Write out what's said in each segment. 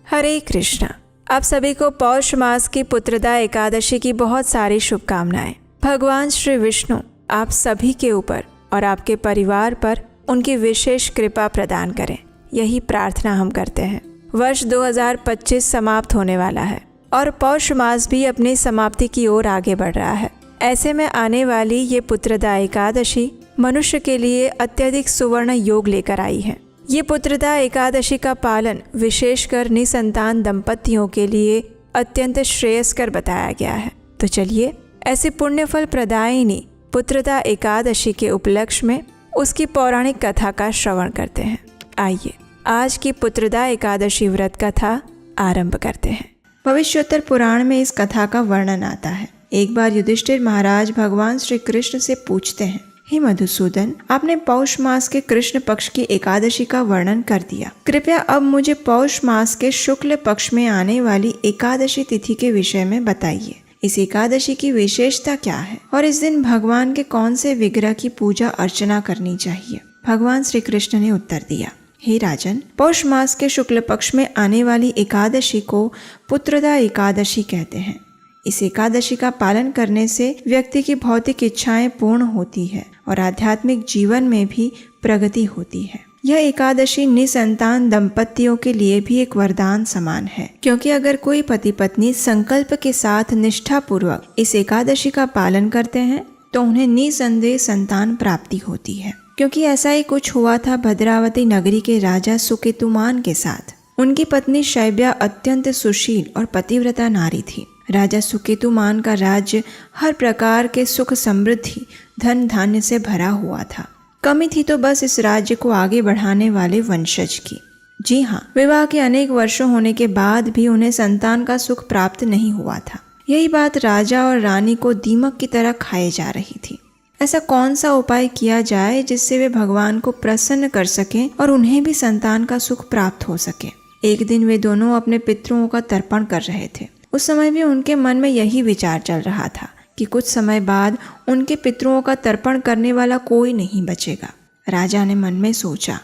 हरे कृष्णा। आप सभी को पौष मास की पुत्रदा एकादशी की बहुत सारी शुभकामनाएं। भगवान श्री विष्णु आप सभी के ऊपर और आपके परिवार पर उनकी विशेष कृपा प्रदान करें, यही प्रार्थना हम करते हैं। वर्ष 2025 समाप्त होने वाला है और पौष मास भी अपनी समाप्ति की ओर आगे बढ़ रहा है। ऐसे में आने वाली ये पुत्रदा एकादशी मनुष्य के लिए अत्यधिक सुवर्ण योग लेकर आई है। ये पुत्रदा एकादशी का पालन विशेषकर निसंतान दंपतियों के लिए अत्यंत श्रेयस्कर बताया गया है। तो चलिए ऐसी पुण्यफल प्रदायिनी पुत्रदा एकादशी के उपलक्ष्य में उसकी पौराणिक कथा का श्रवण करते हैं। आइए आज की पुत्रदा एकादशी व्रत कथा आरंभ करते हैं। भविष्योत्तर पुराण में इस कथा का वर्णन आता है। एक बार युधिष्ठिर महाराज भगवान श्री कृष्ण से पूछते हैं, हे मधुसूदन, आपने पौष मास के कृष्ण पक्ष की एकादशी का वर्णन कर दिया। कृपया अब मुझे पौष मास के शुक्ल पक्ष में आने वाली एकादशी तिथि के विषय में बताइए। इस एकादशी की विशेषता क्या है और इस दिन भगवान के कौन से विग्रह की पूजा अर्चना करनी चाहिए। भगवान श्री कृष्ण ने उत्तर दिया, हे राजन, पौष मास के शुक्ल पक्ष में आने वाली एकादशी को पुत्रदा एकादशी कहते हैं। इस एकादशी का पालन करने से व्यक्ति की भौतिक इच्छाएं पूर्ण होती है और आध्यात्मिक जीवन में भी प्रगति होती है। यह एकादशी निसंतान दंपतियों के लिए भी एक वरदान समान है, क्योंकि अगर कोई पति पत्नी संकल्प के साथ निष्ठा पूर्वक इस एकादशी का पालन करते हैं तो उन्हें निसंदेह संतान प्राप्ति होती है। क्योंकि ऐसा ही कुछ हुआ था भद्रावती नगरी के राजा सुकेतुमान के साथ। उनकी पत्नी शैब्या अत्यंत सुशील और पतिव्रता नारी थी। राजा सुकेतुमान का राज्य हर प्रकार के सुख समृद्धि धन धान्य से भरा हुआ था। कमी थी तो बस इस राज्य को आगे बढ़ाने वाले वंशज की। जी हाँ, विवाह के अनेक वर्षों होने के बाद भी उन्हें संतान का सुख प्राप्त नहीं हुआ था। यही बात राजा और रानी को दीमक की तरह खाए जा रही थी। ऐसा कौन सा उपाय किया जाए जिससे वे भगवान को प्रसन्न कर सकें और उन्हें भी संतान का सुख प्राप्त हो सके। एक दिन वे दोनों अपने पितरों का तर्पण कर रहे थे। उस समय भी उनके मन में यही विचार चल रहा था कि कुछ समय बाद उनके पितरों का तर्पण करने वाला कोई नहीं बचेगा। राजा ने मन में सोचा,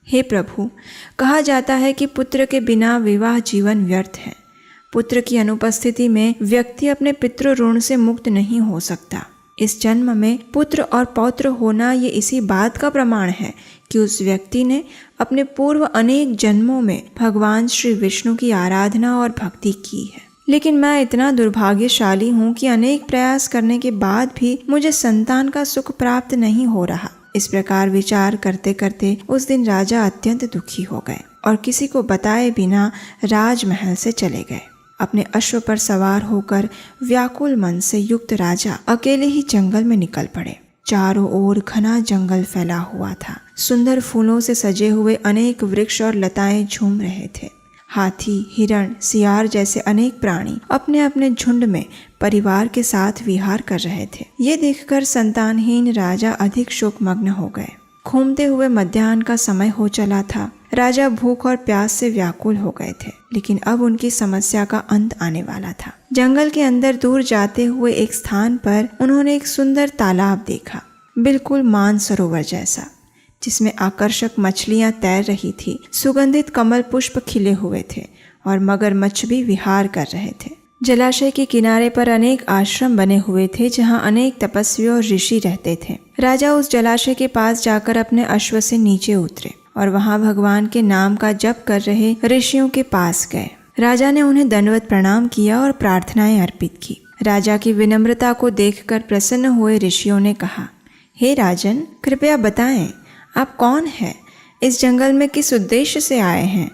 हे प्रभु, कहा जाता है कि पुत्र के बिना विवाह जीवन व्यर्थ है। पुत्र की अनुपस्थिति में व्यक्ति अपने पितृ ऋण से मुक्त नहीं हो सकता। इस जन्म में पुत्र और पौत्र होना ये इसी बात का प्रमाण है कि उस व्यक्ति ने अपने पूर्व अनेक जन्मों में भगवान श्री विष्णु की आराधना और भक्ति की है। लेकिन मैं इतना दुर्भाग्यशाली हूँ कि अनेक प्रयास करने के बाद भी मुझे संतान का सुख प्राप्त नहीं हो रहा। इस प्रकार विचार करते करते उस दिन राजा अत्यंत दुखी हो गए और किसी को बताए बिना राजमहल से चले गए। अपने अश्व पर सवार होकर व्याकुल मन से युक्त राजा अकेले ही जंगल में निकल पड़े। चारों ओर घना जंगल फैला हुआ था। सुंदर फूलों से सजे हुए अनेक वृक्ष और लताएं झूम रहे थे। हाथी, हिरण, सियार जैसे अनेक प्राणी अपने अपने झुंड में परिवार के साथ विहार कर रहे थे। ये देखकर संतानहीन राजा अधिक शोकमग्न हो गए। घूमते हुए मध्याह्न का समय हो चला था। राजा भूख और प्यास से व्याकुल हो गए थे, लेकिन अब उनकी समस्या का अंत आने वाला था। जंगल के अंदर दूर जाते हुए एक स्थान पर उन्होंने एक सुंदर तालाब देखा, बिल्कुल मानसरोवर जैसा, जिसमें आकर्षक मछलियां तैर रही थी। सुगंधित कमल पुष्प खिले हुए थे और मगरमच्छ भी विहार कर रहे थे। जलाशय के किनारे पर अनेक आश्रम बने हुए थे, जहां अनेक तपस्वी और ऋषि रहते थे। राजा उस जलाशय के पास जाकर अपने अश्व से नीचे उतरे और वहां भगवान के नाम का जप कर रहे ऋषियों के पास गए। राजा ने उन्हें दंडवत प्रणाम किया और प्रार्थनाएं अर्पित की। राजा की विनम्रता को देखकर प्रसन्न हुए ऋषियों ने कहा, हे राजन, कृपया बताएं आप कौन हैं, इस जंगल में किस उद्देश्य से आए हैं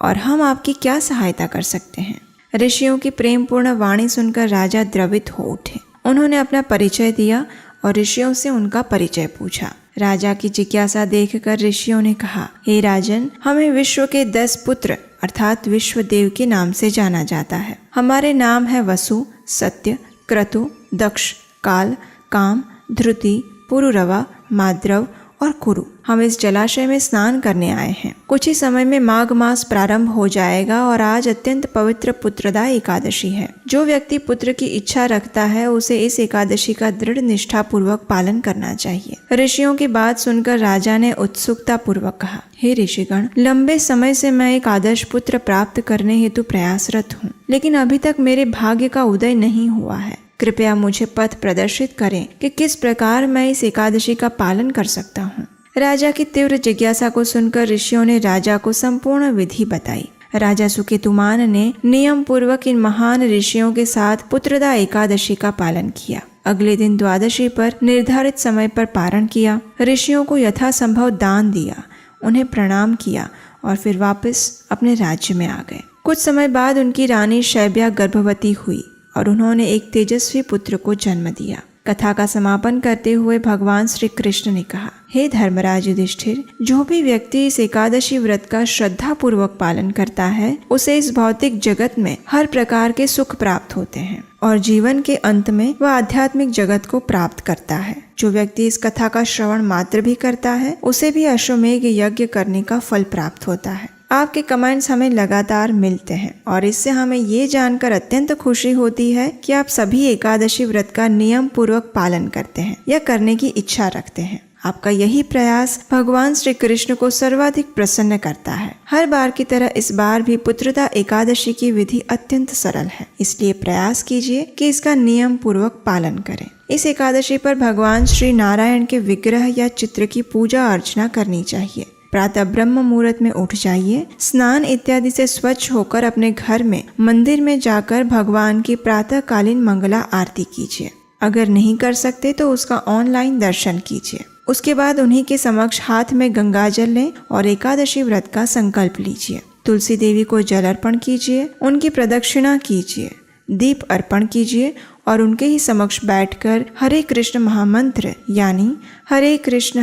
और हम आपकी क्या सहायता कर सकते हैं। ऋषियों की प्रेमपूर्ण वाणी सुनकर राजा द्रवित हो उठे। उन्होंने अपना परिचय दिया और ऋषियों से उनका परिचय पूछा। राजा की जिज्ञासा देखकर ऋषियों ने कहा, हे राजन, हमें विश्व के 10 पुत्र अर्थात विश्व देव के नाम से जाना जाता है। हमारे नाम है वसु, सत्य, क्रतु, दक्ष, काल, काम, धृति, पुरुरवा, माद्रव और कुरु। हम इस जलाशय में स्नान करने आए हैं। कुछ ही समय में माघ मास प्रारंभ हो जाएगा और आज अत्यंत पवित्र पुत्रदा एकादशी है। जो व्यक्ति पुत्र की इच्छा रखता है उसे इस एकादशी का दृढ़ निष्ठा पूर्वक पालन करना चाहिए। ऋषियों की बात सुनकर राजा ने उत्सुकता पूर्वक कहा, हे ऋषिगण, लंबे समय से मैं एक आदर्श पुत्र प्राप्त करने हेतु प्रयासरत हूँ, लेकिन अभी तक मेरे भाग्य का उदय नहीं हुआ है। कृपया मुझे पथ प्रदर्शित करें कि किस प्रकार मैं इस एकादशी का पालन कर सकता हूँ। राजा की तीव्र जिज्ञासा को सुनकर ऋषियों ने राजा को संपूर्ण विधि बताई। राजा सुकेतुमान ने नियम पूर्वक इन महान ऋषियों के साथ पुत्रदा एकादशी का पालन किया। अगले दिन द्वादशी पर निर्धारित समय पर पारण किया। ऋषियों को यथासंभव दान दिया, उन्हें प्रणाम किया और फिर वापस अपने राज्य में आ गए। कुछ समय बाद उनकी रानी शैब्या गर्भवती हुई और उन्होंने एक तेजस्वी पुत्र को जन्म दिया। कथा का समापन करते हुए भगवान श्री कृष्ण ने कहा, हे धर्मराज युधिष्ठिर, जो भी व्यक्ति इस एकादशी व्रत का श्रद्धा पूर्वक पालन करता है उसे इस भौतिक जगत में हर प्रकार के सुख प्राप्त होते हैं और जीवन के अंत में वह आध्यात्मिक जगत को प्राप्त करता है। जो व्यक्ति इस कथा का श्रवण मात्र भी करता है उसे भी अश्वमेघ यज्ञ करने का फल प्राप्त होता है। आपके कमेंट्स हमें लगातार मिलते हैं और इससे हमें ये जानकर अत्यंत खुशी होती है कि आप सभी एकादशी व्रत का नियम पूर्वक पालन करते हैं या करने की इच्छा रखते हैं। आपका यही प्रयास भगवान श्री कृष्ण को सर्वाधिक प्रसन्न करता है। हर बार की तरह इस बार भी पुत्रदा एकादशी की विधि अत्यंत सरल है, इसलिए प्रयास कीजिए कि इसका नियम पूर्वक पालन करें। इस एकादशी पर भगवान श्री नारायण के विग्रह या चित्र की पूजा अर्चना करनी चाहिए। प्रातः ब्रह्म मुहूर्त में उठ जाइए, स्नान इत्यादि से स्वच्छ होकर अपने घर में मंदिर में जाकर भगवान की प्रातःकालीन मंगला आरती कीजिए। अगर नहीं कर सकते तो उसका ऑनलाइन दर्शन कीजिए। उसके बाद उन्हीं के समक्ष हाथ में गंगाजल लें और एकादशी व्रत का संकल्प लीजिए। तुलसी देवी को जल अर्पण कीजिए, उनकी प्रदक्षिणा कीजिए, दीप अर्पण कीजिए और उनके ही समक्ष बैठकर हरे कृष्ण महामंत्र यानी हरे कृष्ण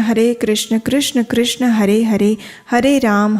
कृष्ण कृष्ण हरे हरे, हरे राम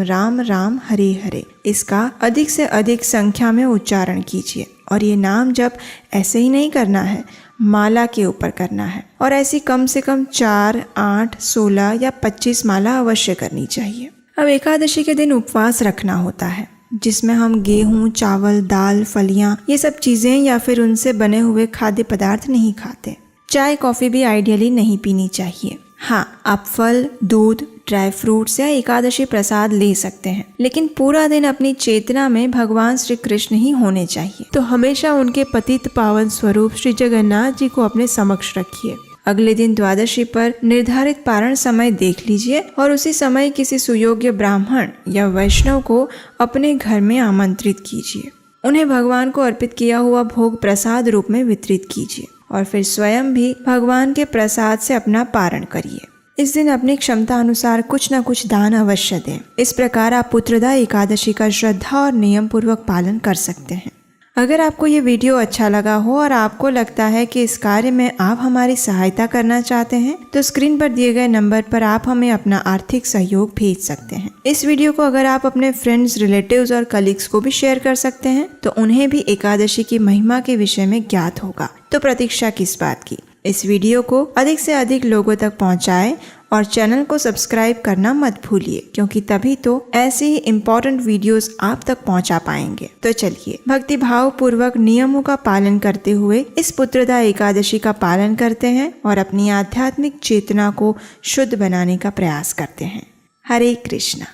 राम राम हरे हरे, इसका अधिक से अधिक संख्या में उच्चारण कीजिए। और ये नाम जप ऐसे ही नहीं करना है, माला के ऊपर करना है और ऐसी कम से कम 4, 8, 16 या 25 माला अवश्य करनी चाहिए। अब एकादशी के दिन उपवास रखना होता है जिसमें हम गेहूं, चावल, दाल, फलियां ये सब चीजें या फिर उनसे बने हुए खाद्य पदार्थ नहीं खाते। चाय कॉफी भी आइडियली नहीं पीनी चाहिए। हाँ, आप फल, दूध, ड्राई फ्रूट्स या एकादशी प्रसाद ले सकते हैं, लेकिन पूरा दिन अपनी चेतना में भगवान श्री कृष्ण ही होने चाहिए। तो हमेशा उनके पतित पावन स्वरूप श्री जगन्नाथ जी को अपने समक्ष रखिए। अगले दिन द्वादशी पर निर्धारित पारण समय देख लीजिए और उसी समय किसी सुयोग्य ब्राह्मण या वैष्णव को अपने घर में आमंत्रित कीजिए। उन्हें भगवान को अर्पित किया हुआ भोग प्रसाद रूप में वितरित कीजिए और फिर स्वयं भी भगवान के प्रसाद से अपना पारण करिए। इस दिन अपनी क्षमता अनुसार कुछ न कुछ दान अवश्य दें। इस प्रकार आप पुत्रदा एकादशी का श्रद्धा और नियम पूर्वक पालन कर सकते हैं। अगर आपको ये वीडियो अच्छा लगा हो और आपको लगता है कि इस कार्य में आप हमारी सहायता करना चाहते हैं तो स्क्रीन पर दिए गए नंबर पर आप हमें अपना आर्थिक सहयोग भेज सकते हैं। इस वीडियो को अगर आप अपने फ्रेंड्स, रिलेटिव्स और कलीग्स को भी शेयर कर सकते हैं तो उन्हें भी एकादशी की महिमा के विषय में ज्ञात होगा। तो प्रतीक्षा किस बात की, इस वीडियो को अधिक से अधिक लोगों तक पहुंचाएं और चैनल को सब्सक्राइब करना मत भूलिए, क्योंकि तभी तो ऐसे ही इम्पोर्टेंट वीडियोस आप तक पहुंचा पाएंगे। तो चलिए भक्ति भाव पूर्वक नियमों का पालन करते हुए इस पुत्रदा एकादशी का पालन करते हैं और अपनी आध्यात्मिक चेतना को शुद्ध बनाने का प्रयास करते हैं। हरे कृष्णा।